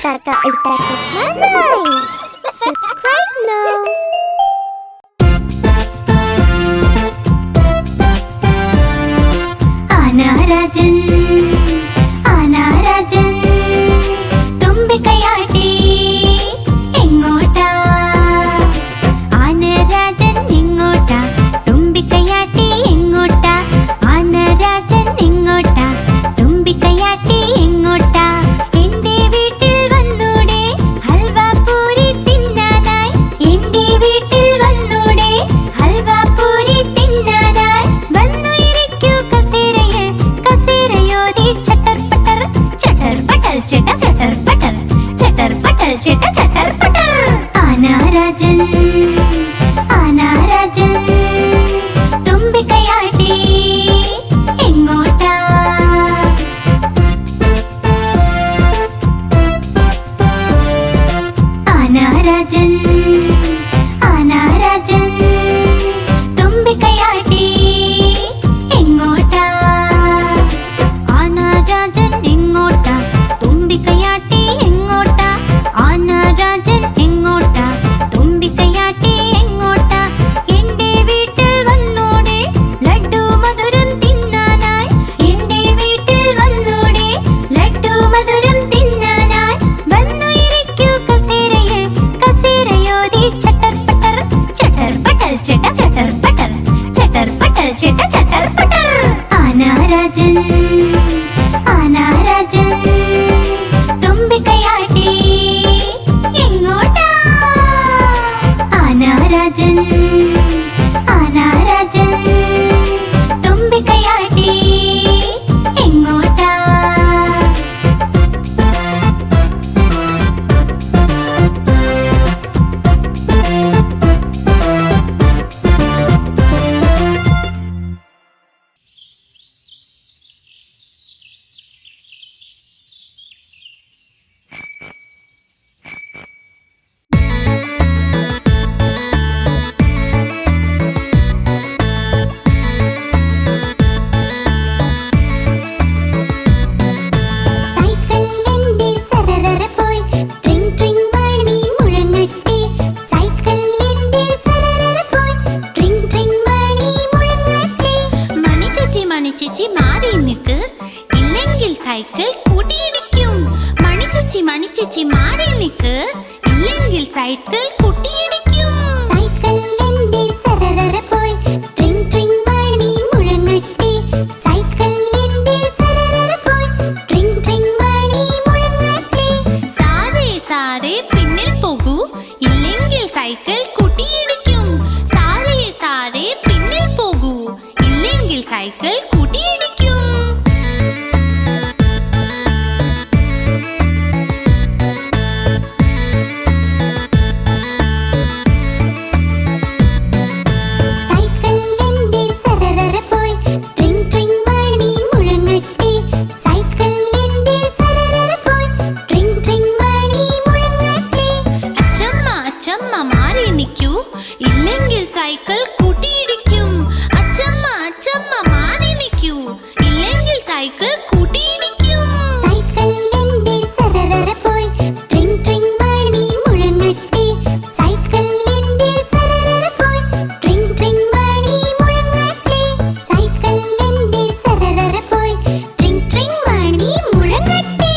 Ultra Chashma Rhymes. Subscribe now. Ana Rajan, Ana Rajan, തുമ്പിക്കൈയാട്ടി എങ്ങോട്ടാ? ആന രാജൻ എങ്ങോട്ടാ? തുമ്പിക്കൈയാട്ടി എങ്ങോട്ടാ? ആന രാജൻ എങ്ങോട്ടാ? തുമ്പിക്കൈയാട്ടി എങ്ങോട്ടാ? എന്റെ വീട്ടിൽ വന്നൂടെ ഹൽവാപൂരി തിന്നാനായി. എന്റെ വീട്ടിൽ വന്നൂടെ ഹൽവാപൂരി തിന്നാനായി. വന്നു ഇരിക്കൂ കസേരയിൽ, കസേരയോതി ചട്ടർ പട്ടർ, ചട്ടർ പട്ടൽ ചിട്ട ചട്ടർ പട്ടർ, ചട്ടർ പട്ടൽ ചിട്ട ചട്ടർ പട്ടർ. ആന രാജൻ, ആന രാജൻ, തുമ്പിക്കൈയാട്ടി എങ്ങോട്ടാ? ആന രാജൻ, ആന രാജൻ, തുമ്പിക്കൈയാട്ടി എങ്ങോട്ടാ? ആന രാജൻ എങ്ങോട്ടാ? തുമ്പിക്കൈയാട്ടി എങ്ങോട്ടാ? ആന രാജൻ എങ്ങോട്ടാ? തുമ്പിക്കൈയാട്ടി എങ്ങോട്ടാ? എന്റെ വീട്ടിൽ വന്നൂടെ ലഡ്ഡു മധുരം തിന്നാനായി. എന്റെ വീട്ടിൽ വന്നൂടെ ലഡ്ഡു മധുരം തിന്നാനായി. വന്നു ഇരിക്കൂ കസേരയിൽ, കസേരയോതി ചട്ടർ പട്ടർ, ചട്ടർ പട്ടൽ ചിട്ട ചട്ടർ പട്ടർ, ചട്ടർ പട്ടൽ ചിട്ട ചട്ടർ പട്ടർ. ആന രാജൻ, ആന രാജൻ, തുമ്പിക്കൈയാട്ടി എങ്ങോട്ടാ? ആന രാജൻ, ആന രാജൻ, തുമ്പിക്കൈയാട്ടി എങ്ങോട്ടാ? സൈക്കിളിന്റെ സരരര പോയി ട്രിങ് ട്രിങ് മണി മുഴങ്ങട്ടെ. സൈക്കിളിന്റെ സരരര പോയി ട്രിങ് ട്രിങ് മണി മുഴങ്ങട്ടെ. മണി ചേച്ചി മാറി നിൽക്ക്, ഇല്ലെങ്കിൽ സൈക്കിൾ കൂട്ടിയിടിക്കും. മണി ചേച്ചി മാറി നിൽക്ക്, ഇല്ലെങ്കിൽ സൈക്കിൾ കൂട്ടിയിടിക്കും. സൈക്കിളിന്റെ സരരര പോയി ട്രിങ് ട്രിങ് മണി മുഴങ്ങട്ടെ. സൈക്കിളിന്റെ സരരര പോയി ട്രിങ് ട്രിങ് മണി മുഴങ്ങട്ടെ. സാറേ പിന്നിൽ പോകൂ, ഇല്ലെങ്കിൽ സൈക്കിൾ കൂട്ടിയിടിക്കും. സാറേ പിന്നിൽ പോകൂ, ഇല്ലെങ്കിൽ സൈക്കിൾ കൂട്ടിയിടിക്കും. സൈക്കിളിന്റെ സരരര പോയി ട്രിങ് ട്രിങ് മണി മുഴങ്ങട്ടെ. സൈക്കിളിന്റെ സരരര പോയി ട്രിങ് ട്രിങ് മണി മുഴങ്ങട്ടെ. അച്ചമ്മ മാറി നിൽക്കൂ, ഇല്ലെങ്കിൽ സൈക്കിൾ കൂട്ടിയിടിക്കും. അച്ചമ്മ മാറി നിൽക്കൂ, ഇല്ലെങ്കിൽ സൈക്കിൾ കൂട്ടിയിടിക്കും. സൈക്കിളിന്റെ സരരര പോയി ട്രിങ് ട്രിങ് മണി മുഴങ്ങട്ടെ. സൈക്കിളിന്റെ സരരര പോയി ട്രിങ് ട്രിങ് മണി മുഴങ്ങട്ടെ. സൈക്കിളിന്റെ സരരര പോയി ട്രിങ് ട്രിങ് മണി മുഴങ്ങട്ടെ.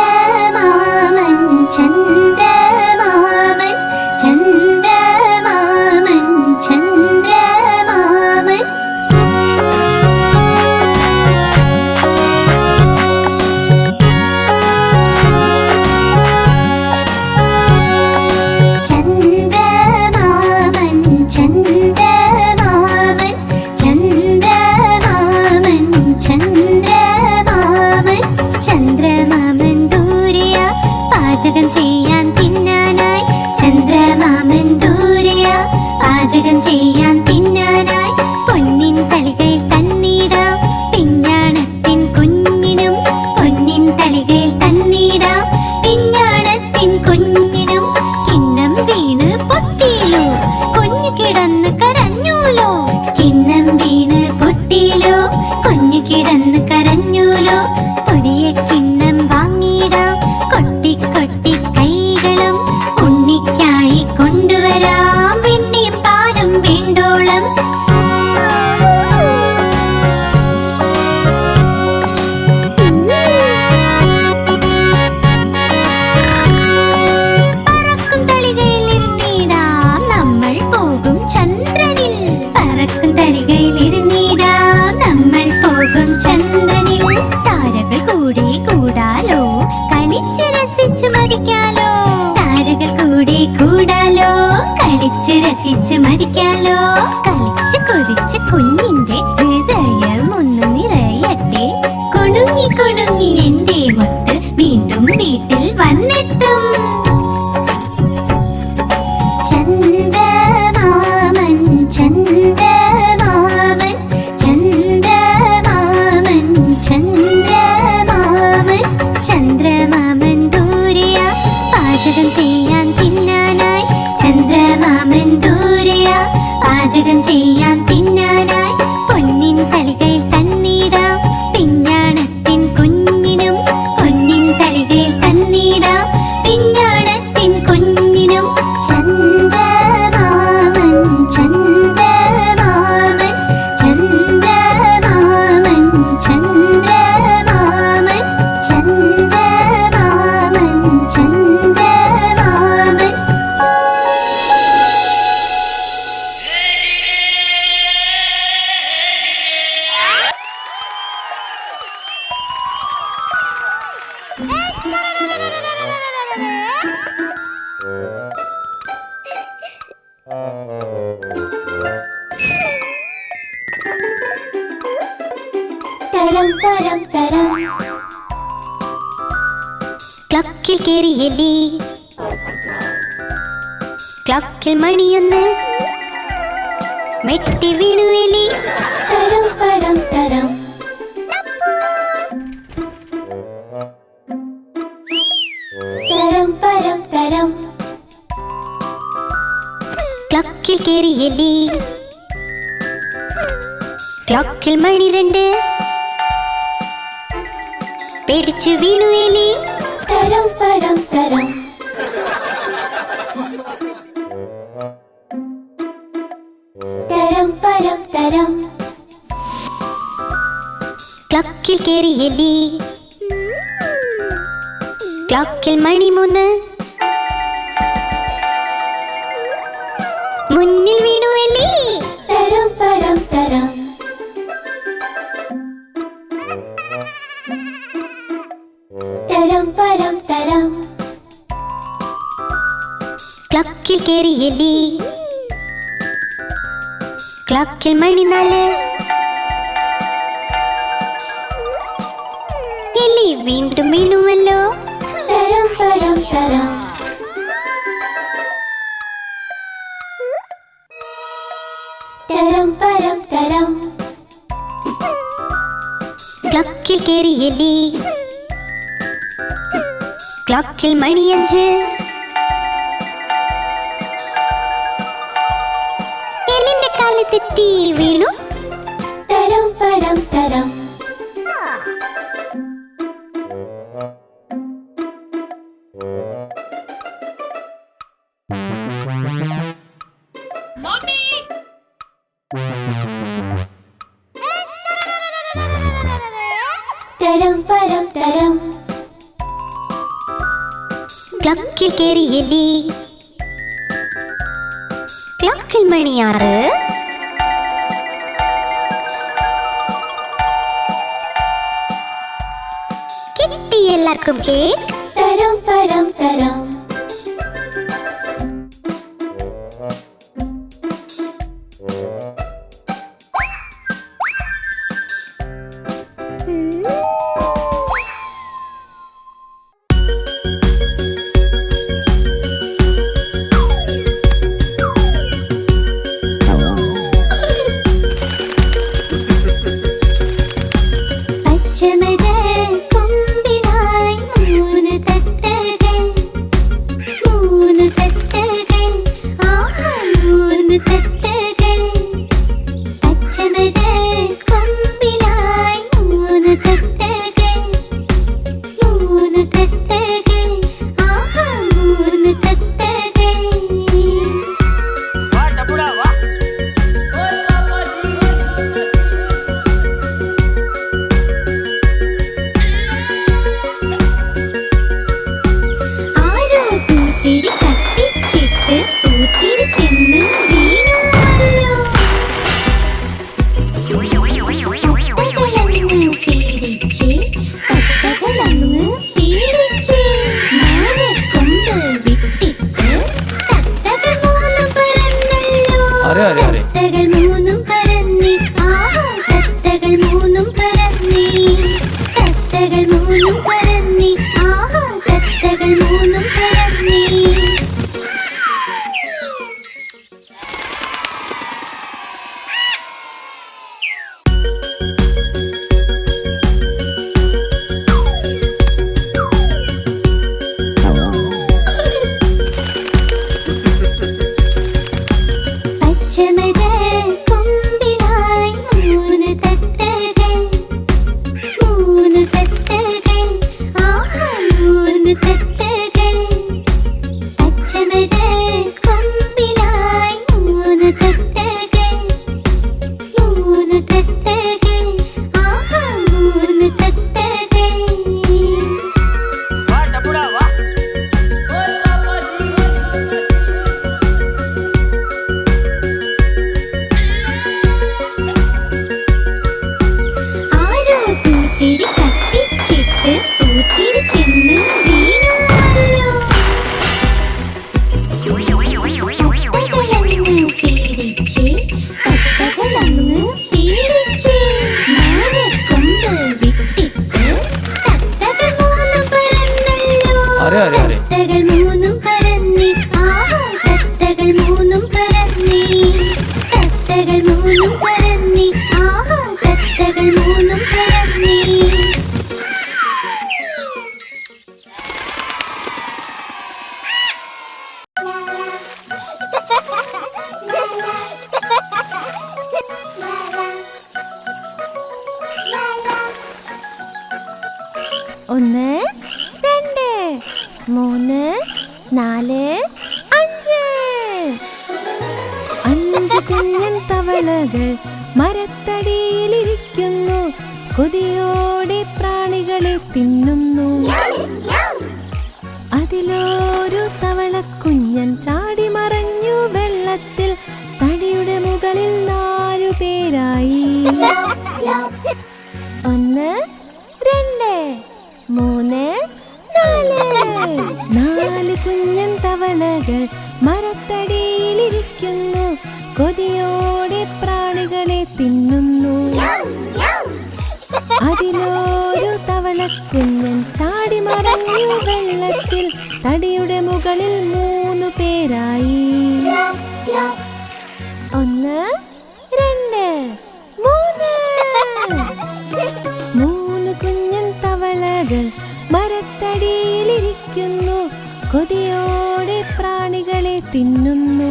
ചന്ദ്രമാമൻ ചന്ദ്രമാമൻ ചന്ദ്രമാമൻ ചന്ദ്രമാമൻ. ചന്ദ്രമാമൻ ചന്ദ്രമാമൻ ചന്ദ്രമാമൻ ചന്ദ്രമാമൻ. ചന്ദ്രമാമൻ ദൂരെയാ പാചകം ചെയ്യാൻ തിന്നാനായി. ചന്ദ്രമാമൻ ദൂരെയാ പാചകം ചെയ്യാൻ തിന്നാനായി. പൊന്നിൻ കളിച്ച് രസിച്ച് മരിക്കാലോ. കളിച്ച് കൊതിച്ച് കുഞ്ഞിന്റെ ഹൃദയം ഒന്ന് നിറയട്ടെ. കുണുങ്ങി കുണുങ്ങി എന്റെ മുത്ത് വീണ്ടും വീട്ടിൽ വന്നെത്തും. ചന്ദ്രമാമൻ ചന്ദ്രമാമൻ ചന്ദ്രമാമൻ ചന്ദ്രമാമൻ ചന്ദ്രമാമൻ ദൂരെയാ പാചകം ചെയ്യാൻ തിന്നാനായി. ചന്ദ്രമാമൻ ദൂരെയാ പാചകം ചെയ്യാൻ തിന്നാനായി. പൊന്നിൻ തളികൾ തന്നിടാം പിഞ്ഞാണത്തിൻ കുഞ്ഞിനും. പൊന്നിൻ തളികൾ തന്നിടാം പിഞ്ഞാണത്തിൻ കുഞ്ഞിനും. ചന്ദ്രമാമൻ ചന്ദ്രമാമൻ ചന്ദ്രമാമൻ ചന്ദ്രമാമൻ ചന്ദ്രമാമൻ ചന്ദ്രമാമൻ. തരം തരം തരം. ക്ലക്കിൽ കേറി എലി. ക്ലക്കിൽ മണിയൊന്ന് മെട്ടി വീണു എലി. തരം തരം തരം. തരം തരം തരം. ക്ലക്കിൽ കേറി എലി. ക്ലക്കിൽ മണി രണ്ട് പേടിച്ചു വീണു എലി. തരം തരം തരം. തരം തരം തരം. ക്ലക്കിൽ കേറി എലി. ക്ലക്കിൽ മണി മൂന്ന് മുന്നിൽ വീണു എലി. തരം തരം തരം. തരം തരം തരം. ക്ലക്കിൽ കേറി എലി. ക്ലക്കിൽ മണി നാല് എലി വീണ്ടും വീണുവല്ലോ. തരം തരം തരം. തരം തരം തരം. ക്ലക്കിൽ കേറി എലി. ക്ലക്കിൽ മണി അഞ്ച് എലിന്റെ കാല് തെറ്റിയിൽ വീണു. തരം തരം തരം. തരം തരം തരം. ക്ലക്കിൽ കേറി എലി. ക്ലക്കിൽ മണിയാറ് കിട്ടി എല്ലാവർക്കും കേക്ക്. തരം തരം തരം. പച്ചമര കൊമ്പിലായി മൂന്ന് തത്തകൾ തത്തകൾ മൂന്നും പറന്നേ ആഹാ തത്തകൾ മൂന്നും പറന്നേ തത്തകൾ മൂന്നും പറന്നേ ആഹാ തത്തകൾ മൂന്നും പറന്നേ ഒന്ന് രണ്ട് മൂന്ന് നാല് അഞ്ച് അഞ്ച് കുഞ്ഞൻ തവളകൾ മരത്തടിയിലിരിക്കുന്നു കൊതിയോടെ പ്രാണികളെ തിന്നുന്നു അതിലൊരു തവളക്കുഞ്ഞൻ ചാടി മറഞ്ഞു വെള്ളത്തിൽ തടിയുടെ മുകളിൽ 4 പേരായി ഒന്ന് രണ്ട് മൂന്ന് നാല് കുഞ്ഞൻ തവളകൾ മരത്തടിയിലിരിക്കുന്നു കൊതിയോടെ പ്രാണികളെ തിന്നുന്നു അതിലൊരു തവളക്കുഞ്ഞൻ ചാടി മറഞ്ഞു വെള്ളത്തിൽ തടിയുടെ മുകളിൽ 3 പേരായി ഒന്ന് രണ്ട് മൂന്ന് കുഞ്ഞൻ തവളകൾ മരത്തടിയിലിരിക്കുന്നു കൊതിയോടെ പ്രാണികളെ തിന്നുന്നു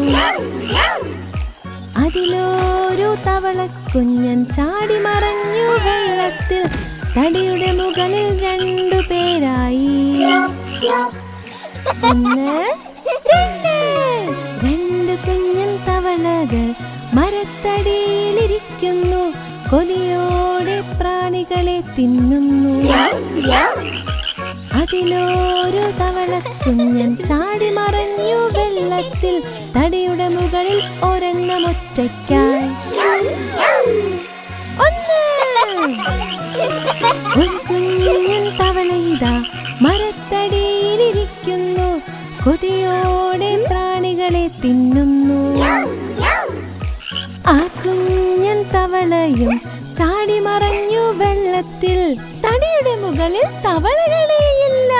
അതിലൊരു തവളക്കുഞ്ഞൻ ചാടി മറഞ്ഞു വെള്ളത്തിൽ തടിയുടെ മുകളിൽ 2 പേരായി ഒന്ന് രണ്ട് കുഞ്ഞൻ തവളകൾ മരത്തടിയിലിരിക്കുന്നു കൊതിയോടെ പ്രാണികളെ തിന്നുന്നു അതിലൊരു തവളക്കുഞ്ഞൻ ചാടി മറഞ്ഞു വെള്ളത്തിൽ തടിയുടെ മുകളിൽ ഒരെണ്ണം ഒറ്റയ്ക്കായി ഒരു കുഞ്ഞൻ തവളയിതാ മരത്തടിയിലിരിക്കുന്നു കൊതിയോടെ പ്രാണികളെ തിന്നുന്നു ആ കുഞ്ഞൻ തവളയും ചാടി മറഞ്ഞു വെള്ളത്തിൽ തടിയുടെ മുകളിൽ തവളകളെയില്ല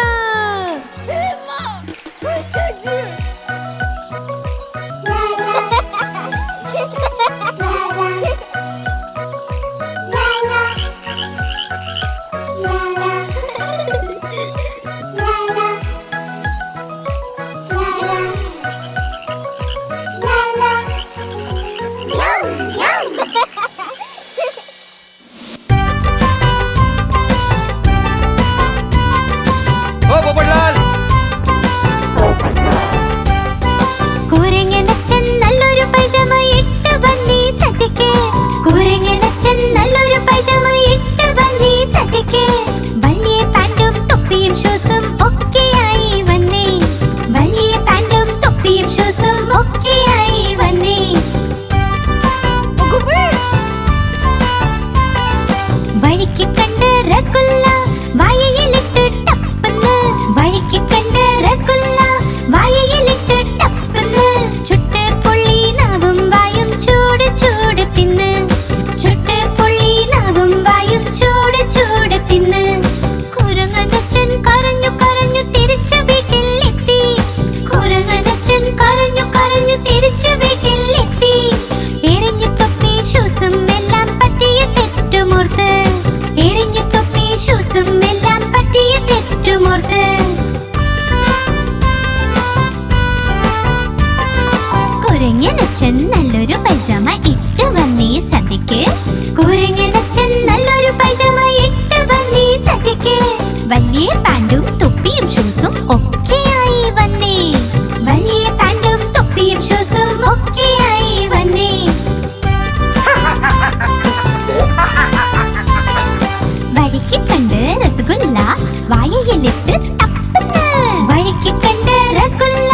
കുരങ്ങനച്ഛൻ നല്ലൊരു പൈജാമ ഇട്ട് വന്നേ സദ്യക്ക്. കുരങ്ങനച്ഛൻ നല്ലൊരു പൈജാമ ഇട്ട് വന്നേ സദ്യക്ക്. വലിയ പാൻറ്റും തൊപ്പിയും ഷൂസും ഒക്കെയായി വന്നേ. വലിയ പാൻറ്റും തൊപ്പിയും ഷൂസും ഒക്കെയായി വന്നേ. വഴിക്ക് കണ്ട് രസഗുല്ല വായയിലിട്ട് ടപ്പന്ന്. വഴിക്ക് കണ്ട് രസഗുല്ല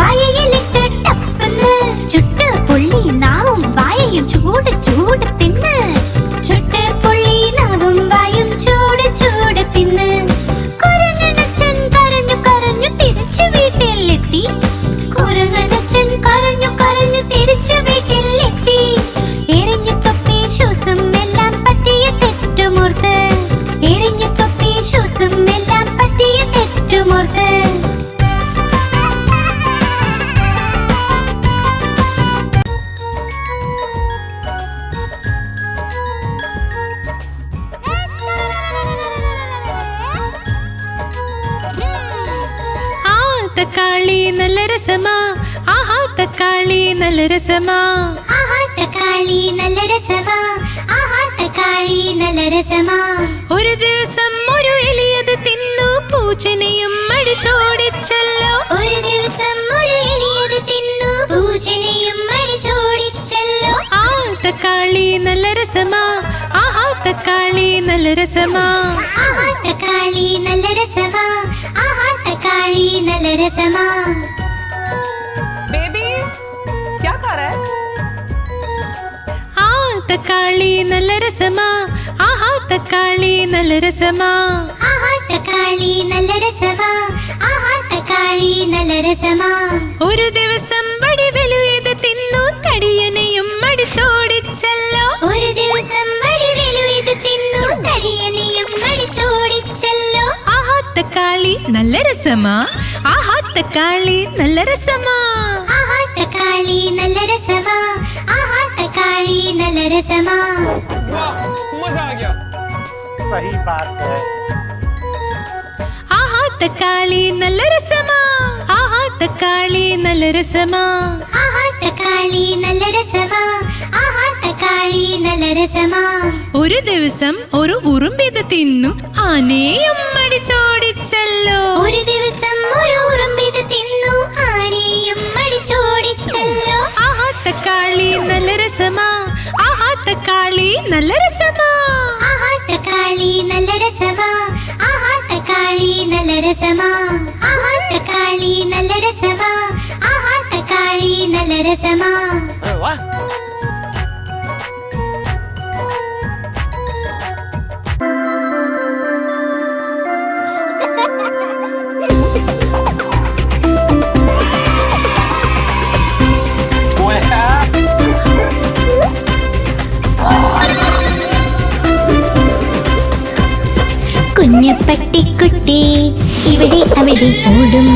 വായയിലിട്ട് ടപ്പന്ന്. ചുട്ട് പൊള്ളി നാവും വായയും ചൂട് ചൂട് തിന്ന്. ചുട്ട് പൊള്ളി നാവും വായും ചൂട് ചൂട് തിന്ന്. കുരങ്ങനച്ഛൻ കരഞ്ഞു കരഞ്ഞു തിരിച്ചു വീട്ടിലെത്തി. കുരങ്ങനച്ഛൻ കരഞ്ഞു കരഞ്ഞു തിരിച്ചു വീട്ടിലെത്തി. എറിഞ്ഞു തൊപ്പി ഷൂസും എല്ലാം പറ്റിയ തെറ്റുമോർത്ത്. എറിഞ്ഞു തൊപ്പി ഷൂസും എല്ലാം പറ്റിയ തെറ്റുമോർത്ത്. തക്കാളി നല്ല രസമാ. ആഹാ തക്കാളി നല്ല രസമാ. ആഹാ തക്കാളി നല്ല രസമാ. ആഹാ തക്കാളി നല്ല രസമാ. ഒരു ദിവസം ഒരു എലിയത് തിന്നു പൂച്ചനെയും അടിച്ചോടിച്ചല്ലോ. ഒരു ദിവസം ഒരു എലിയത് തിന്നു പൂച്ചനെയും അടിച്ചോടിച്ചല്ലോ. ആ തക്കാളി നല്ല രസമാ. ആഹാ തക്കാളി നല്ല രസമാ. ആഹാ തക്കാളി നല്ല രസമാ. ആഹാ തക്കാളി നല്ല രസമാ. बेबी क्या कर रहा है? ആ തക്കാളി നല്ല രസമാ. ആഹാ തക്കാളി നല്ല രസമാ. ആഹാ തക്കാളി നല്ല രസമാ. ആഹാ തക്കാളി നല്ല രസമാ. ഒരു ദിവസം വടിവെലുയത് തിന്നു തടിയനെയും അടിച്ചോടിച്ചല്ലോ. ഒരു ദിവസം വടിവേലു ഇത് തിന്നു തടിയനെയും അടിച്ചോടിച്ചല്ലോ. ആഹാ തക്കാളി നല്ല രസമാ. ആഹാ തക്കാളി നല്ല രസമാ. ആഹാ തക്കാളി നല്ല രസമാ. ആഹാ തക്കാളി നല്ല രസമാ. वाह, मजा आ गया. सही बात है. ആഹാ തക്കാളി നല്ല രസമാ. ആഹാ തക്കാളി നല്ല രസമാ. ആഹാ തക്കാളി നല്ല രസമാ. ആഹാ തക്കാളി നല്ല രസമാ. ഒരു ദിവസം ഒരു ഉറുമ്പിത് തിന്നു ആനയും അടിച്ചോടിച്ചല്ലോ. ഒരു ദിവസം ഒരു ഉറുമ്പിത് തിന്നു ആനയും അടിച്ചോടിച്ചല്ലോ. ആഹാ തക്കാളി നല്ല രസമാ. ആഹാ തക്കാളി നല്ല രസമാ. ആഹാ തക്കാളി നല്ല രസമാ. ആഹാ തക്കാളി നല്ല രസമാ. ആഹാ തക്കാളി നല്ല രസമാ. ആഹാ തക്കാളി നല്ല രസമാ. अरे वाह. കുഞ്ഞപ്പട്ടിക്കുട്ടി ഇവിടെ അവിടെ ഓടും.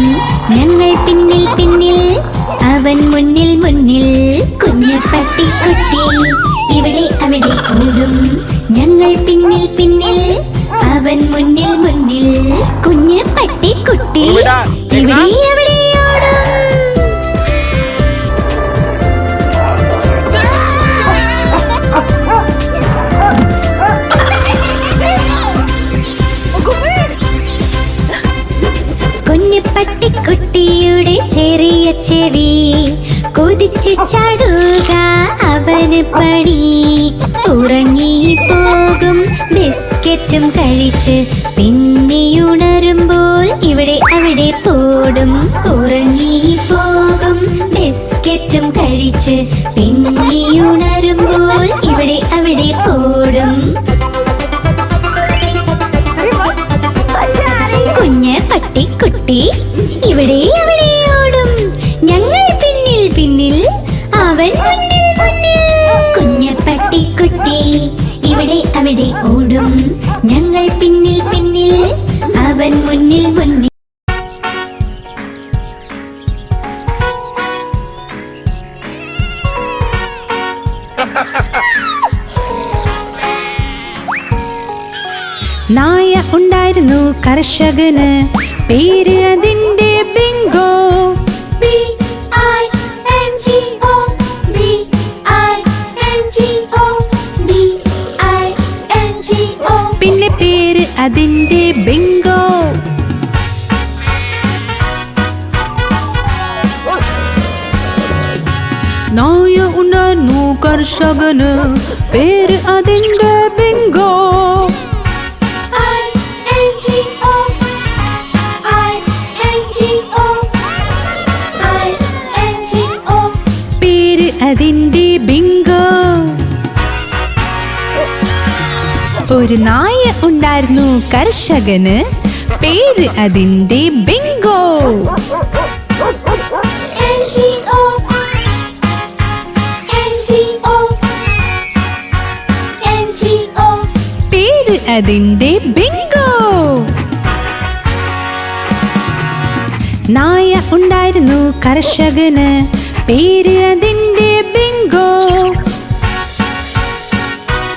ഞങ്ങൾ പിന്നിൽ പിന്നിൽ അവൻ മുന്നിൽ മുന്നിൽ. കുഞ്ഞപ്പട്ടിക്കുട്ടി ഇവിടെ അവിടെ ഓടും. ഞങ്ങൾ പിന്നിൽ പിന്നിൽ അവൻ മുന്നിൽ മുന്നിൽ. കുഞ്ഞപ്പട്ടിക്കുട്ടി ഇവിടെ അവിടെ ഓടും. കുഞ്ഞപ്പട്ടിക്കുട്ടിയുടെ ചെറിയ ചെവി കൊതിച്ചു ചാടുക അവന് പണി. ഉറങ്ങിപ്പോകും ബിസ്ക്കറ്റും കഴിച്ച് പിന്നെയുണരുമ്പോൾ ഇവിടെ അവിടെ പോടും. ഉറങ്ങിപ്പോകും ബിസ്ക്കറ്റും കഴിച്ച് പിന്നെയുണരുമ്പോൾ ഇവിടെ അവിടെ പോടും. കുഞ്ഞ് പട്ടിക്കുട്ടി ഇവിടെ അവിടെ ഓടും. ഞങ്ങൾ പിന്നിൽ പിന്നിൽ അവൻ മുന്നിൽ മുന്നിൽ. കുഞ്ഞ് പട്ടിക്കുട്ടി ഇവിടെ അവിടെ ഓടും. ഞങ്ങൾ പിന്നിൽ പിന്നിൽ അവൻ മുന്നിൽ മുന്നിൽ. നായ ഉണ്ടായിരുന്നു കർഷകന്, പേര് അതിന്റെ ബിങ്കോ. BINGO നായ ഉണ്ടായിരുന്നു കർഷകന്, പേര് അതിന്റെ ബിങ്കോ. I-N-G-O, I-N-G-O, I-N-G-O. പേര് അതിന്റെ ബിങ്കോ. ഒരു നായ ഉണ്ടായിരുന്നു കർഷകന്, പേര് അതിന്റെ ബിങ്കോ. N-G-O, N-G-O, N-G-O. പേര് അതിന്റെ ബിങ്കോ. നായ ഉണ്ടായിരുന്നു കർഷകന്, പേര് അതിന്റെ ബിങ്കോ.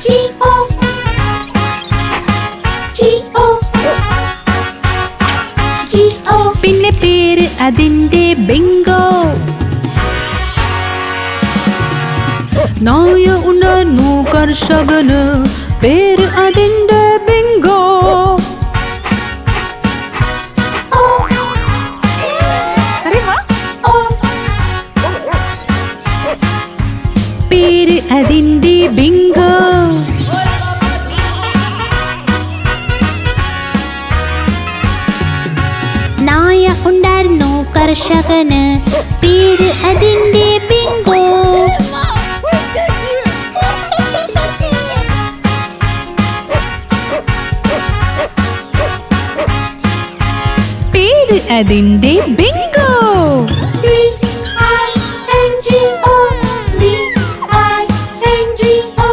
G-O, G-O, G-O. പിന്നെ പേര് അതിന്റെ ബിങ്കോ. നായ ഉണ്ടായിരുന്നു കർഷകന്, പേര് അതിന്റെ ബിങ്കോ. O, O, പേര് അതിന്റെ ബിങ്കോ. നായ ഉണ്ടായിരുന്നു കർഷകന്, പേര് അതിന്റെ ബിങ്കോ. പേര് അതിന്റെ ബിങ്കോ. B-I-N-G-O, B-I-N-G-O,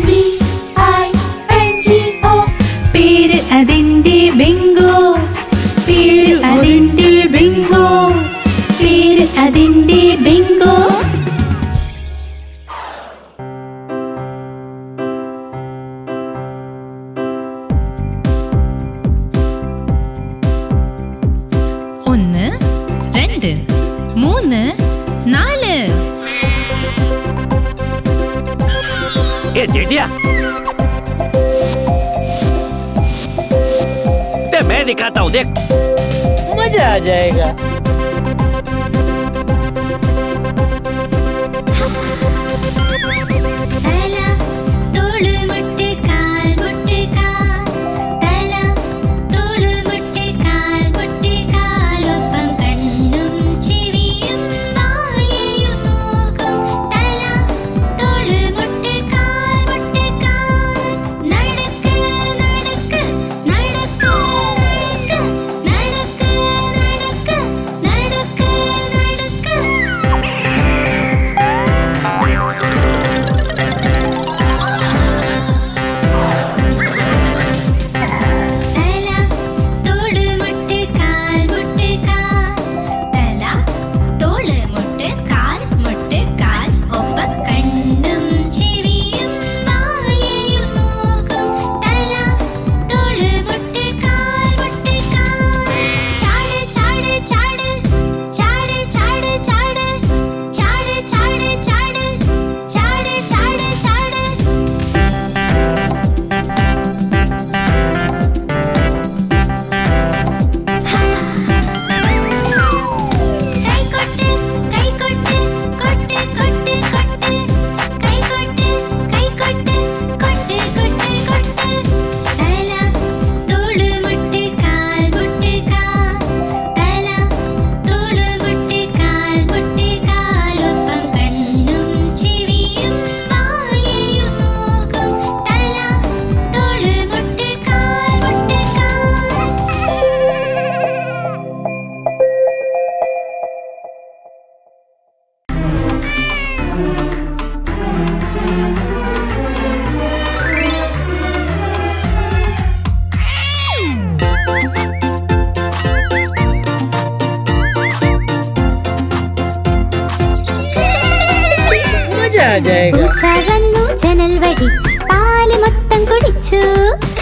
B-I-N-G-O. പേര് അതിന്റെ ബിങ്കോ. പേര് അതിന്റെ ബിങ്കോ. പേര് അതിന്റെ ബിങ്കോ. ഒന്ന്, രണ്ട്, മൂന്ന്, നാല്. ये जेठिया, मैं दिखाता हूँ, देख मजा आ जाएगा. തല തോള് മുട്ട് കാൽ മുട്ട് കാൽ, തല തോള് മുട്ട് കാൽ മുട്ട് കാൽ, ഒപ്പം കണ്ണും ചെവിയും വായയും മൂക്കും. തല തോള് മുട്ട് കാൽ മുട്ട് കാൽ, നടക്ക് നടക്ക് നടക്ക് നടക്ക് നടക്ക് നടക്ക് നടക്ക് തല തോള് മുട്ട് കാൽ മുട്ട് കാൽ, തല തോള് മുട്ട് കാൽ മുട്ട് കാൽ, ഒപ്പം കണ്ണും ചെവിയും വായയും മൂക്കും. തല തോള് മുട്ട് കാൽ മുട്ട് കാൽ, ചാട് ചാട് ചാട് ചാട് ചാട് ചാട് ചാട് ചാട് ചാട് ചാട് ചാട് ചാട്. കൈകൊട്ട് കൈകൊട്ട് കൊട്ട് കൊട്ട് കൊട്ട്, കൈകൊട്ട് കൈകൊട്ട് കൊട്ട് കൊട്ട് കൊട്ട്. തല തോള് മുട്ട് കാൽ മുട്ട് കാൽ, തല തോള് മുട്ട് കാൽ മുട്ട് കാൽ, ഒപ്പം കണ്ണും ചെവിയും വായയും മൂക്കും. തല തോള് മുട്ട് കാൽ മുട്ട് കാൽ. मजा आ जाएगा. പൂച്ച വന്നു ജനൽ വഴി, പാല് മൊത്തം കുടിച്ചു.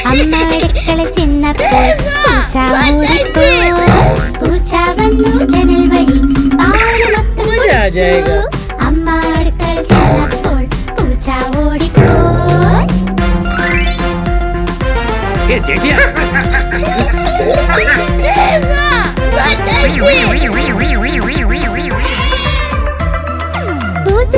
അമ്മ അടുക്കള ചെന്നപ്പോൾ പൂച്ച ഓടിപ്പോയി. പൂച്ച വന്നു ജനൽ വഴി, പാല് മൊത്തം കുടിച്ചു. അമ്മ അടുക്കള ചെന്നപ്പോൾ പൂച്ച ഓടിപ്പോയി. ये जेठिया, പൂച്ച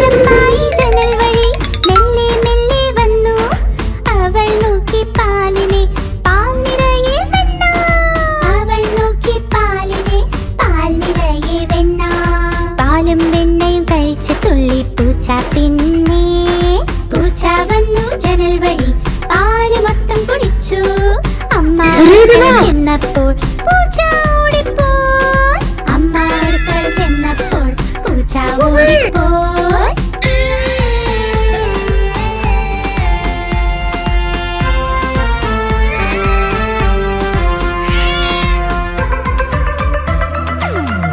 പൂച്ച പിന്നെ പൂച്ച വന്നു ജനൽ വഴി പാല് മൊത്തം കുടിച്ചു. അമ്മ ചെന്നപ്പോൾ പൂച്ച ഓടിപ്പോയി. അമ്മ അടുക്കള ചെന്നപ്പോൾ പൂച്ച ഓടിപ്പോയി.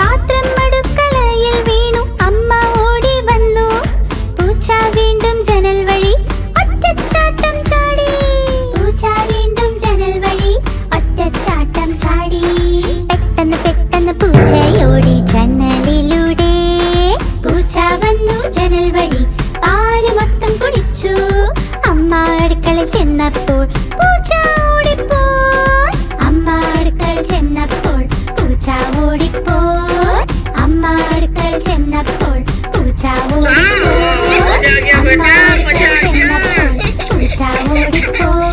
പാത്രം അടുക്കളയിൽ വീണു. അമ്മ ഓടി വന്നു. പൂച്ച വീണ്ടും ജനൽ വഴി ഒറ്റച്ചാട്ടം ചാടി. പൂച്ച വീണ്ടും ജനൽ വഴി ഒറ്റച്ചാട്ടം ചാടി. പെട്ടെന്ന് പെട്ടെന്ന് പൂച്ചയോടി ജനലിലൂടെ. പൂച്ച വന്നു ജനൽ വഴി പാല് മൊത്തം കുടിച്ചു. അമ്മ അടുക്കളയിൽ ചെന്നപ്പോൾ പൂച്ച ഓടിപ്പോയി. അമ്മ അടുക്കളയിൽ ചെന്നപ്പോൾ പൂച്ച ഓടിപ്പോയി. അമ്മ അടുക്കളയിൽ ചെന്നപ്പോൾ പൂച്ച ഓടിപ്പോയി. അമ്മ അടുക്കളയിൽ ചെന്നപ്പോൾ പൂച്ച ഓടിപ്പോയി.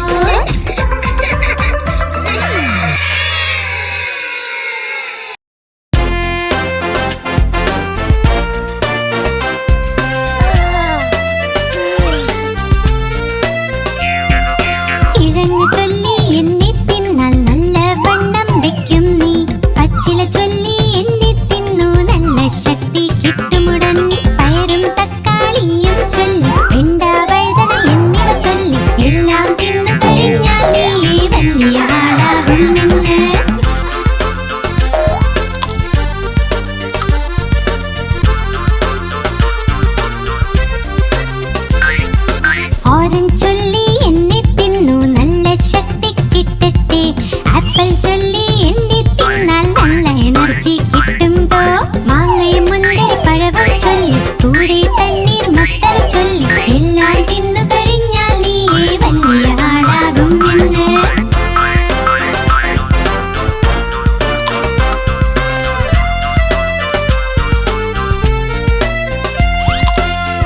കിഴങ്ങ് ചൊല്ലി എന്നെ തിന്നാൽ നല്ല വണ്ണം വെക്കും നീ. പച്ചില ചൊല്ലി എന്നെ തിന്നു നല്ല ശക്തി കിട്ടുമുടൻ. പയറും തക്കാളിയും ചൊല്ലി വെണ്ട വഴുതന എന്നിവ ചൊല്ലി എല്ലാം തിന്നു കഴിഞ്ഞാൽ നീ വലിയ ആളാകുമെന്ന്. ഓറഞ്ച് ചൊല്ലി എന്നെ തിന്നു നല്ല ശക്തി കിട്ടട്ടെ. ആപ്പിൾ ചൊല്ലി എന്നെ തിന്നാൽ നല്ല എനർജി കിട്ടുമ്പോ. മാങ്ങയും മുന്തിരി പഴവും ചൊല്ലി കൂടെ തണ്ണീർ മത്തര ചൊല്ലി എല്ലാം തിന്നു കഴിഞ്ഞാൽ നീ വലിയ ആളാകുമെന്ന്.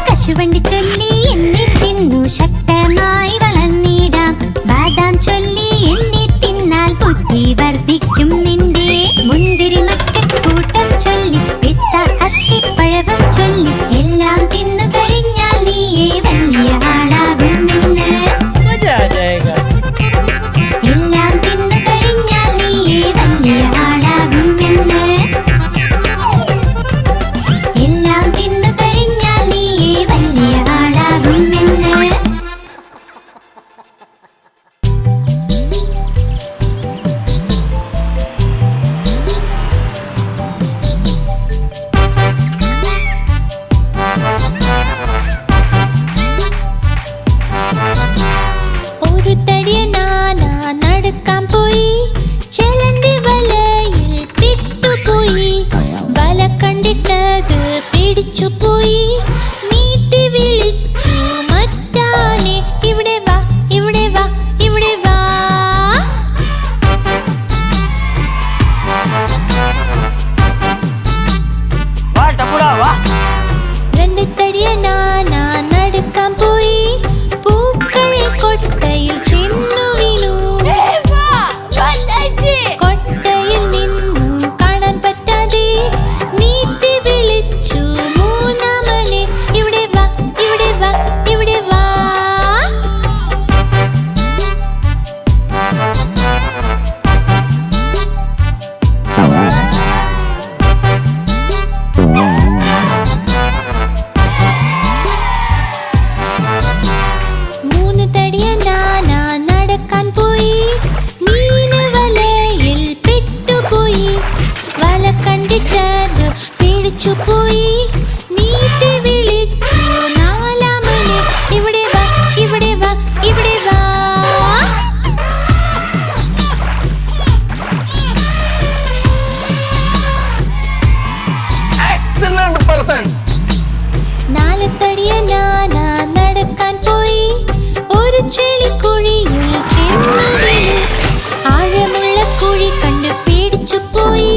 കശുവണ്ടി ചൊല്ലി എന്നെ തിന്നു ശക്തമായി വളർന്നിടാം. ബാദാം ചൊല്ലി എന്നെ തിന്നാൽ ബുദ്ധി വർദ്ധിക്കും നിന്റെ. മുന്തിരി മറ്റക്കൂട്ടം ചൊല്ലി പിസ്ത അത്തിപ്പഴവും ചൊല്ലി എല്ലാം തിന്നു കഴിഞ്ഞാൽ നീ വലിയ ആളാകുമെന്ന്. मजा आ जाएगा. എല്ലാം തിന്നു കഴിഞ്ഞാൽ നീ വലിയ ആളാകുമെന്ന്. എല്ലാം തിന്നു കഴിഞ്ഞാൽ നീ വലിയ ആളാകുമെന്ന്. ഒരു തടിയനാന നടക്കാൻ പോയി. ചെലന്തി വലയിൽ പെട്ടുപോയി. വല കണ്ടിട്ടത് പേടിച്ചു പോയി. നീട്ടി വിളിച്ചു മറ്റാനെ ഇവിടെ വാ ഇവിടെ വാ ഇവിടെ വാ. वाह टपुड़ा वाह. രണ്ട് തടിയനാന നടക്കാൻ പോയി. പൂക്കൾ കൊട്ടയിൽ ചെന്നു വീണു. കൊട്ടയിൽ നിന്നു കാണാൻ പറ്റാതെ നീട്ടി വിളിച്ചു മൂന്നാമനെ ഇവിടെ വാ ഇവിടെ വാ ഇവിടെ വാ. മൂന്ന് തടിയനാന നടക്കാൻ പോയി. മീന് വലയിൽ പെട്ടുപോയി. വല കണ്ടിട്ടത് പേടിച്ചു പോയി. നീട്ടി വിളിച്ചു നാലാമനെ ഇവിടെ വാ ഇവിടെ വാ ഇവിടെ വാ. Excellent person. നാല് തടിയനാന നടക്കാൻ പോയി. ഒരു ചെളിക്കുഴിയിൽ ചെന്നു വീണു. ആഴമുള്ള കുഴി കണ്ട് പേടിച്ചു പോയി.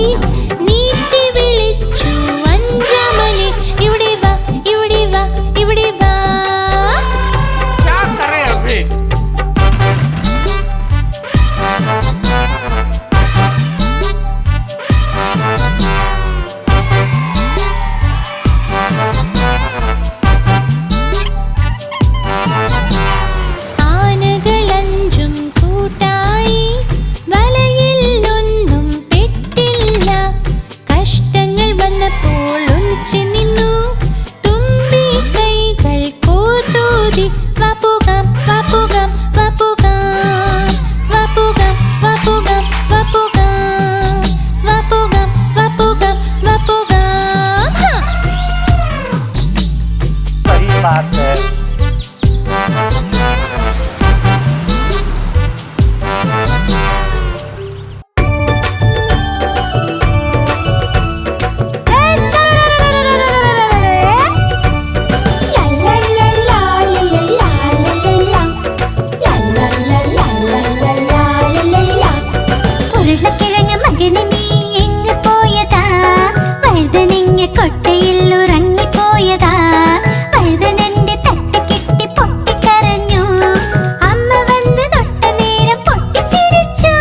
നീട്ടി വിളിച്ചു അഞ്ചാമനെ ഇവിടെ വാ ഇവിടെ വാ ഇവിടെ വാ. क्या करे अभी? बात है. ഉരുളക്കിഴങ്ങ് മകന് നീ എങ്ങ് പോയതാ? വഴുതനങ്ങ കൊട്ടയിൽ ഉറങ്ങിപ്പോയതാ. വഴുതനന്റെ തട്ട് കിട്ടി പൊട്ടിക്കരഞ്ഞു. അമ്മ വന്ന് തൊട്ട നേരം പൊട്ടിച്ചിരിച്ചു.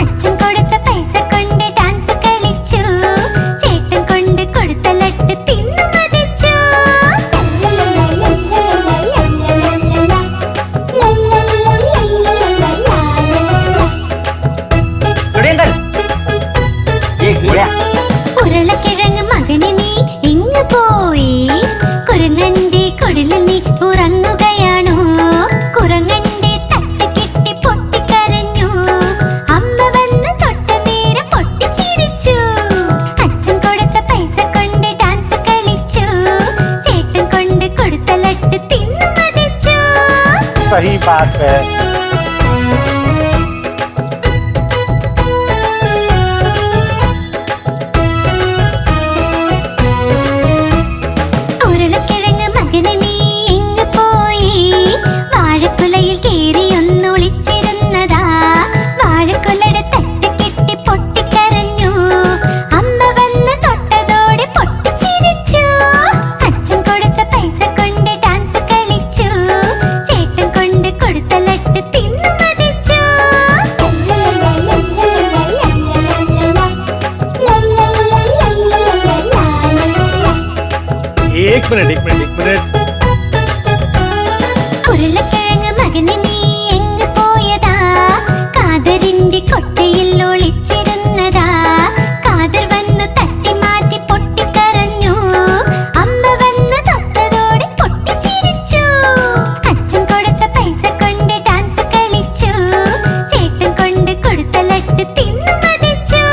അച്ഛൻ കൊടുത്ത പൈസ കൊണ്ട് ഡാൻസ് കളിച്ചു. ചേട്ടൻ കൊണ്ട് കൊടുത്ത ലട്ട് തിന്നു മതിച്ചു. ഉരുളക്കിഴങ്ങ് മകന് നീ ഇങ്ങ് പോയി. കുരങ്ങന്റെ കുടിലിൽ നീ ഉറങ്ങുകയാണോ? കുരങ്ങന്റെ തട്ട് കിട്ടി പൊട്ടിക്കരഞ്ഞു. അമ്മ വന്ന് തൊട്ട നേരം പൊട്ടിച്ചിരിച്ചു. അച്ഛൻ കൊടുത്ത പൈസ കൊണ്ട് ഡാൻസ് കളിച്ചു. ചേട്ടൻ കൊണ്ട് കൊടുത്ത ലട്ട് തിന്നു മതിച്ചു. सही बात है. ഉരുളക്കിഴങ്ങ് മകന് നീ എങ്ങ് പോയി? വാഴക്കുലയിൽ കേറി ഒന്നൊളിച്ചിരുന്നതാ. വാഴക്കുലയുടെ തട്ട് കെട്ടി പൊട്ടിക്കരഞ്ഞു. അമ്മ വന്ന് തൊട്ടതോടെ പൊട്ടിച്ചിരിച്ചു. അച്ഛൻ കൊടുത്ത പൈസ കൊണ്ട് ഡാൻസ് കളിച്ചു. ചേട്ടൻ കൊണ്ട് കൊടുത്ത ലട്ട് തിന്നു മതിച്ചു. एक मिनट. ഉരുളക്കിഴങ്ങ് മകന് നീ എങ്ങ് പോയതാ? കാതറിന്റെ കൊട്ടയിൽ ഒളിച്ചിരുന്നതാ. കാതർ വന്നു തട്ടി മാറ്റി പൊട്ടിക്കരഞ്ഞു. അമ്മ വന്ന് തൊട്ടതോടെ പൊട്ടിച്ചിരിച്ചു. അച്ഛൻ കൊടുത്ത പൈസ കൊണ്ട് ഡാൻസ് കളിച്ചു. ചേട്ടൻ കൊണ്ട് കൊടുത്ത ലട്ട് തിന്നു മതിച്ചു.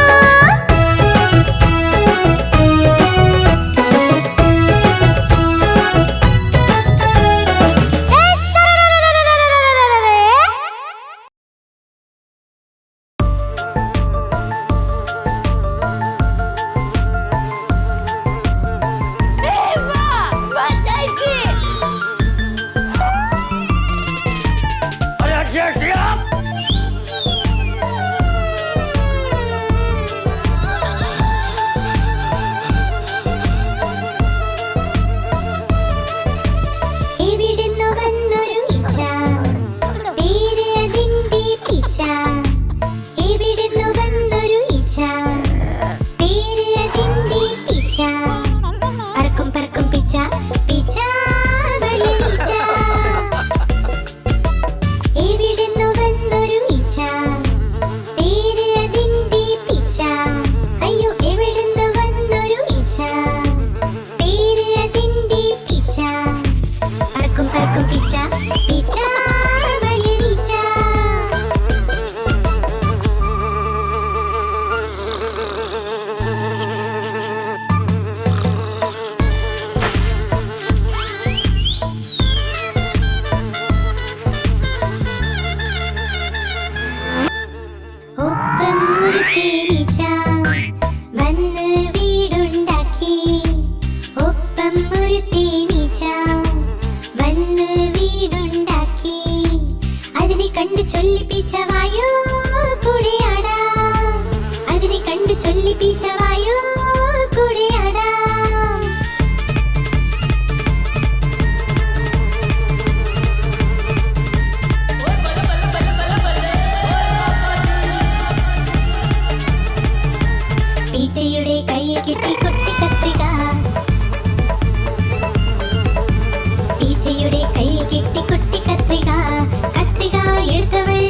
अरे अच्छा. എവിടുന്നു വന്നൊരു ഈച്ച, പേര് അതിന്റെ പീച്ച. എവിടുന്നു വന്നൊരു ഈച്ച, പേര് അതിന്റെ പീച്ച. പറക്കും പറക്കും പീച്ച, പീച്ച വള്ളിയീച്ച. എവിടുന്നു വന്നൊരു ഈച്ച, പേര് അതിന്റെ പീച്ച. അയ്യോ എവിടുന്നു വന്നൊരു ഈച്ച, പേര് അതിന്റെ പീച്ച. പറക്കും പറക്കും പീച്ച, പീച്ച വള്ളിയീച്ച. ഒപ്പം ഒരു തേനീച്ച വന്ന് വീടുണ്ടാക്കി. ഒപ്പം ഒരു തേനീച്ച വന്ന് വീടുണ്ടാക്കി. അതിനെ കണ്ട് ചൊല്ലിപ്പിച്ച വായു കൂടെയാടാ. അതിനെ കണ്ട് ചൊല്ലിപ്പിച്ച വായു കൂടെയാടാ. പീച്ചയുടെ കയ്യിൽ കിട്ടി കൊട്ടി കത്രിക. പീച്ചയുടെ കയ്യിൽ കിട്ടി കൊട്ടി കത്രിക. കത്രിക എടുത്തവൾ,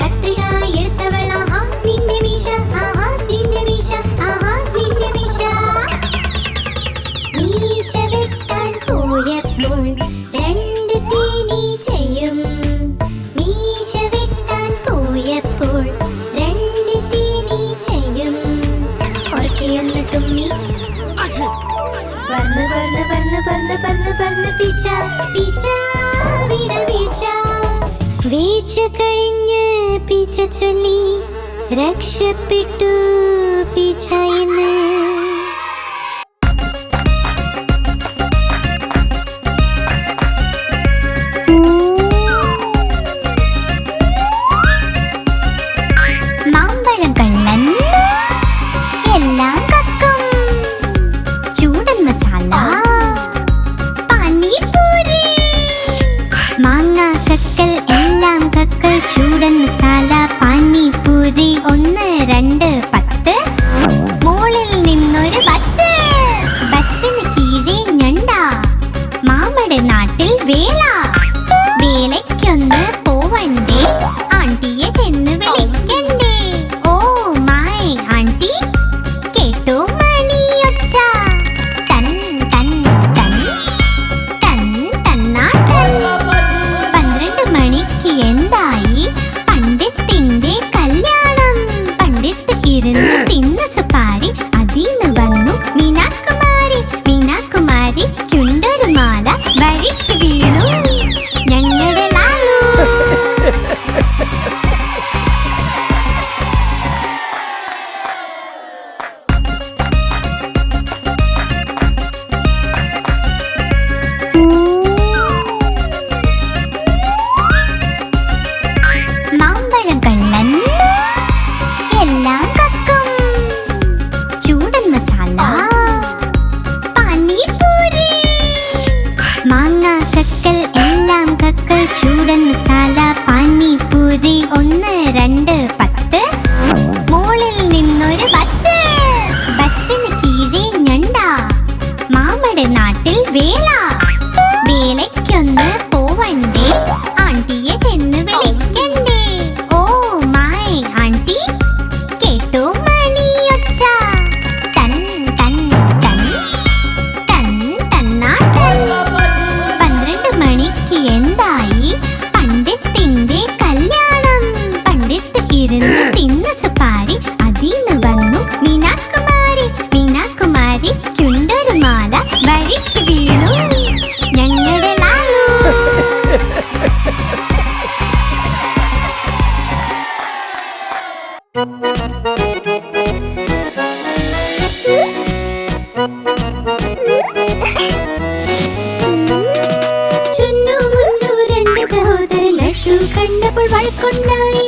കത്രിക എടുത്തവൾ. ആഹാ നിന്റെ മീശ, ആഹാ നിന്റെ മീശ, ആഹാ നിന്റെ മീശ. മീശ വെട്ടാൻ പോയപ്പോൾ രണ്ട് തേനീച്ചയും. മീശ വെട്ടാൻ പോയപ്പോൾ രണ്ട് തേനീച്ചയും. ഉറക്കെയൊന്ന് തുമ്മി പറന്ന് പറന്ന് പറന്ന് പറന്ന് പറന്ന് പറന്ന് പീച്ച പീച്ച വീണ വീഴ്ച വീഴ്ച കഴിഞ്ഞ് പീച്ച ചൊല്ലി രക്ഷപ്പെട്ടു പീച്ച ഇന്ന് മാമ്പഴം കള്ളൻ എല്ലാം കക്കും ചൂടൻ മസാല പാനിപൂരി മാങ്ങ കക്കൽ എല്ലാം കക്കൽ ചൂടൻ മസാല പാനിപൂരി 1 2 10 മോളിൽ നിന്നൊരു ബസ് ബസ്സിന് കീഴെ ഞണ്ട മാമയുടെ നാട്ടിൽ വേല വേലയ്ക്കൊന്ന് പോവണ്ടേ ആണ്ടിയെ ചെന്ന് വിളിക്കണ്ടേ ഓ മൈ ആണ്ടി കേട്ടോ മണിയൊച്ച തൻ തൻ തൻ തൻ തന്നാട്ടൻ 12 മണിക്ക് എന്തായി പണ്ഡിത്തിന്റെ കല്യാണം പണ്ഡിത്ത് ഇരുന്ന് തിന്നു സുപ്പാരി അതിന്ന് വന്നു മീനാകുമാരി മീനാകുമാരി ചുണ്ടൊരു മാല വഴിക്ക് വീണു ഞങ്ങളുടെ ലാലു മാമ്പഴം കള്ളൻ എല്ലാം കക്കും ചൂടൻ മസാല പാനിപൂരി മാങ്ങ കക്കൽ എല്ലാം കക്കൽ ചൂടൻ മസാല പാനിപൂരി 1 2 10 മോളിൽ നിന്നൊരു ബസ് ബസ്സിന് കീഴെ ഞണ്ട മാമയുടെ നാട്ടിൽ വേല വേലയ്ക്കൊന്ന് പോവണ്ടേ ആണ്ടിയെ ചെന്ന് വിളിക്കണ്ടേ ഓ മൈ ആണ്ടി കേട്ടോ മണിയൊച്ച തൻ തൻ തൻ തൻ തന്നാട്ടൻ 12 മണിക്ക് എന്തായി പണ്ഡിത്തിന്റെ കല്യാണം പണ്ഡിത്ത് ഇരുന്ന് തിന്നു സുപ്പാരി അതിന്ന് വന്നു മീനാകുമാരി മീനാകുമാരി ചുണ്ടൊരു മാല വഴിക്ക് വീണു ഞങ്ങളുടെ ലാലു ചുന്നു മുന്നു 2 സഹോദരൻ ലഡ്ഡു കണ്ടപ്പോൾ വഴക്കുണ്ടായി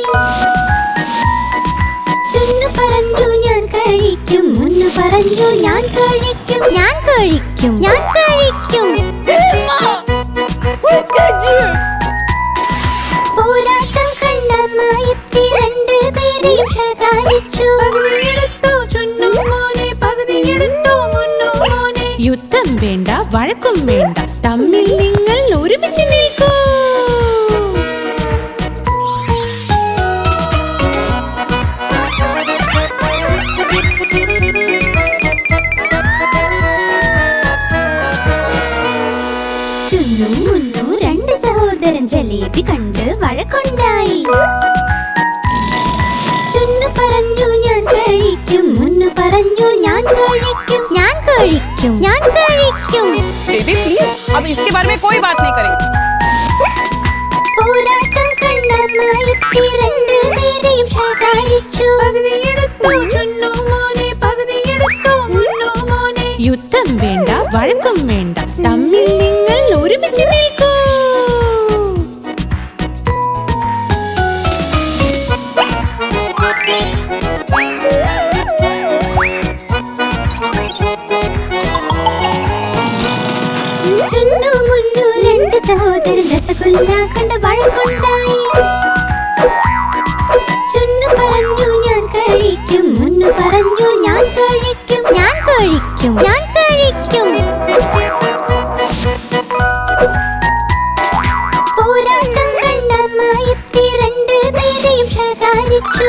ചുന്നു പറഞ്ഞു ഞാൻ കഴിക്കും മുന്നു പറഞ്ഞു ഞാൻ കഴിക്കും ഞാൻ കഴിക്കും ഞാൻ കഴിക്കും പോരാട്ടം കണ്ട മായത്തി 2 പേരെയും ശകാരിച്ചു യുദ്ധം വേണ്ട വഴക്കും വേണ്ട തമ്മിൽ നിങ്ങൾ ഒരുമിച്ച് നിൽക്കൂ ചുന്നു മുന്നു 2 സഹോദരൻ ജലേബി കണ്ട് വഴക്കുണ്ടായി ചുന്നു പറഞ്ഞു ഞാൻ കഴിക്കും മുന്നു പറഞ്ഞു ഞാൻ കഴിക്കും ഞാൻ കഴിക്കും ഞാൻ കഴിക്കും बेबी प्लीज अब इसके बारे में कोई बात नहीं करेंगे പോരാട്ടം കണ്ട മായത്തി 2 പേരെയും ശകാരിച്ചു യുദ്ധം വേണ്ട വഴക്കും വേണ്ട തമ്മിൽ നിങ്ങൾ ഒരുമിച്ച് നിൽക്കൂ ചുന്നു മുന്നു 2 സഹോദരൻ രസഗുല്ല കണ്ട് വഴക്കുണ്ടായി ചുന്നു പറഞ്ഞു ഞാൻ കഴിക്കും മുന്നു പറഞ്ഞു ഞാൻ കഴിക്കും ഞാൻ കഴിക്കും ഞാൻ കഴിക്കും പോരാട്ടം കണ്ട മായത്തി 2 പേരെയും ശകാരിച്ചു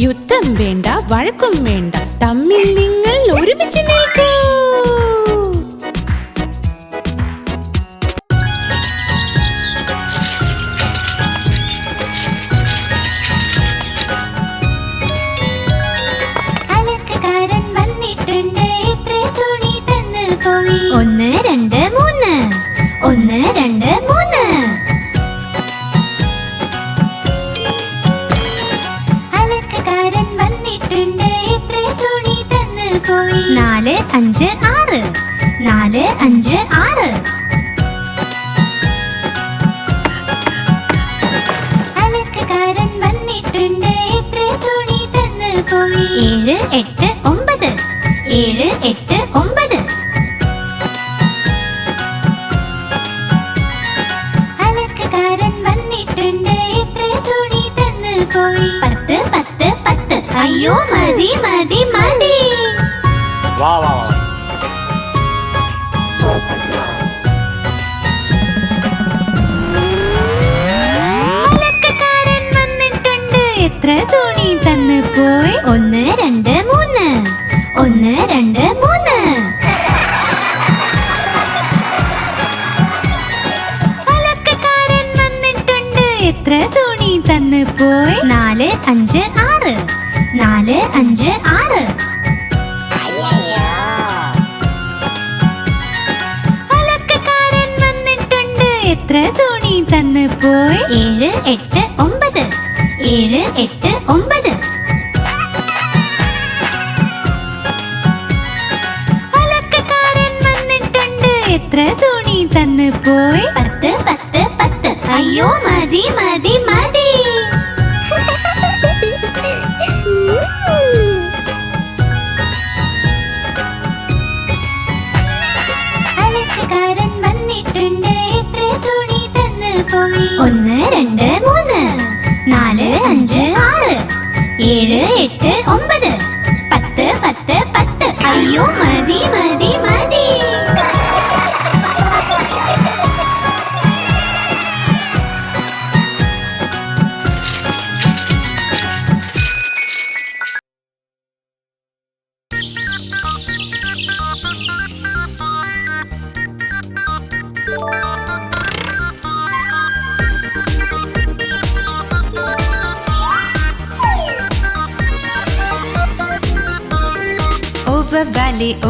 യുദ്ധം വേണ്ട വഴക്കും വേണ്ട തമ്മിൽ നിങ്ങൾ ഒരുമിച്ച് നിൽക്കൂ അലക്കുകാരൻ പോയി 4 5 6 4 5 6 അലക്കുകാരൻ വന്നിട്ടുണ്ട് എത്ര തുണി തന്നു പോയി 7 8 9 7 8 9 അലക്കുകാരൻ വന്നിട്ടുണ്ട് എത്ര തുണി തന്നു പോയി 10 10 10 അയ്യോ മതി മതി മതി वाह वाह वाह അലക്കുകാരൻ വന്നിട്ടുണ്ട് എത്ര തുണി തന്നു പോയി 1 2 3 1 2 3 അലക്കുകാരൻ വന്നിട്ടുണ്ട് എത്ര തുണി തന്നു പോയി 4 5 6 4 5 6 അലക്കുകാരൻ വന്നിട്ടുണ്ട് എത്ര തുണി തന്നു പോയി 7 8 9 7 8 9 അലക്കുകാരൻ വന്നിട്ടുണ്ട് എത്ര തുണി തന്നു പോയി 10 10 10 അയ്യോ മതി മതി മതി അലക്കുകാരൻ വന്നിട്ടുണ്ട് എത്ര തുണി തന്നു പോയി 1 2 3 4 5 6 7 8 9 10 10 10 അയ്യോ മതി മതി മതി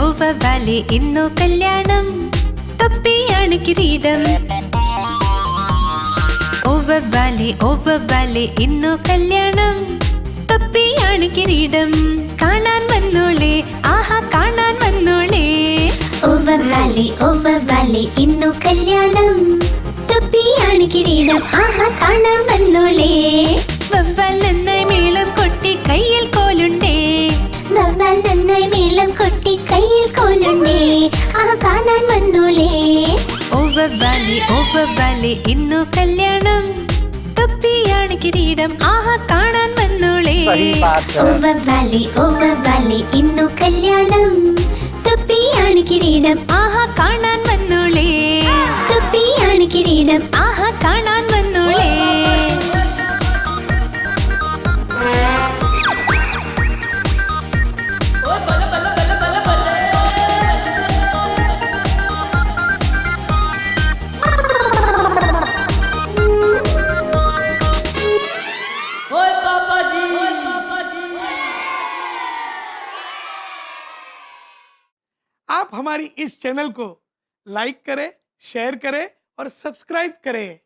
ഓവർ വാലി ഇന്നു കല്യാണം തൊപ്പിയാണ് കിരീടം ഓവർ വാലി ഇന്നു കല്യാണം തൊപ്പിയാണ് കിരീടം കാണാൻ വന്നോളേ ആഹാ കാണാൻ വന്നോളേ ഓവർ വാലി ഇന്നു കല്യാണം തൊപ്പിയാണ് കിരീടം ആഹാ കാണാൻ വന്നോളേ വവ്വാൽ നന്നായി മേളം കൊട്ടി കയ്യിൽ കോലുണ്ടേ വവ്വാൽ നന്നായി മേളം കൊട്ടി കയ്യിൽ കോലുണ്ടേ ആഹാ കാണാൻ വന്നോളേ ഓവർ വാലി ഇന്നു കല്യാണം തൊപ്പിയാണ് കിരീടം ആഹാ കാണാൻ വന്നോളേ सही बात है ഓവർ വാലി ഇന്നു കല്യാണം തൊപ്പിയാണ് കിരീടം ആഹാ കാണാൻ വന്നോളേ തൊപ്പിയാണ് കിരീടം ആഹാ കാണാൻ വന്നോളേ आप हमारी इस चैनल को लाइक करें, शेयर करें और सब्सक्राइब करें।